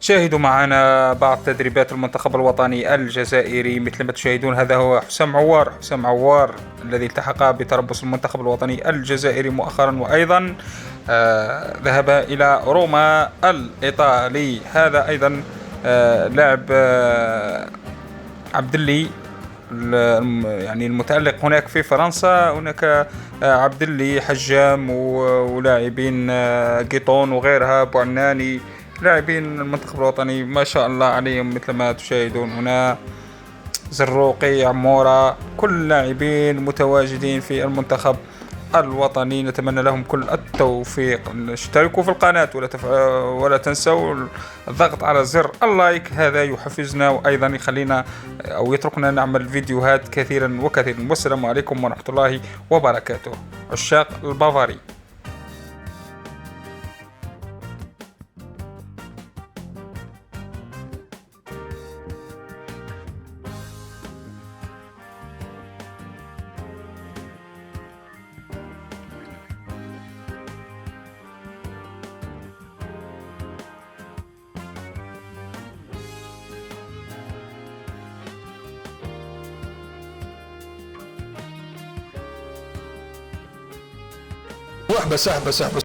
شاهدوا معنا بعض تدريبات المنتخب الوطني الجزائري. مثل ما تشاهدون هذا هو حسام عوار الذي التحق بتربص المنتخب الوطني الجزائري مؤخرا، وأيضا ذهب إلى روما الإيطالي. هذا أيضا لاعب عبدلي، يعني المتألق هناك في فرنسا. هناك عبدلي، حجام، ولاعبين قيطون وغيرها، بوعناني، لاعبين المنتخب الوطني ما شاء الله عليهم مثل ما تشاهدون هنا. زروقي، عمورة، كل لاعبين متواجدين في المنتخب الوطني. نتمنى لهم كل التوفيق. اشتركوا في القناة ولا تنسوا الضغط على زر اللايك، هذا يحفزنا وأيضا يخلينا أو يتركنا نعمل فيديوهات كثيرا وكثيرا. والسلام عليكم ورحمة الله وبركاته. عشاق البافاري. احبس احبس احبس.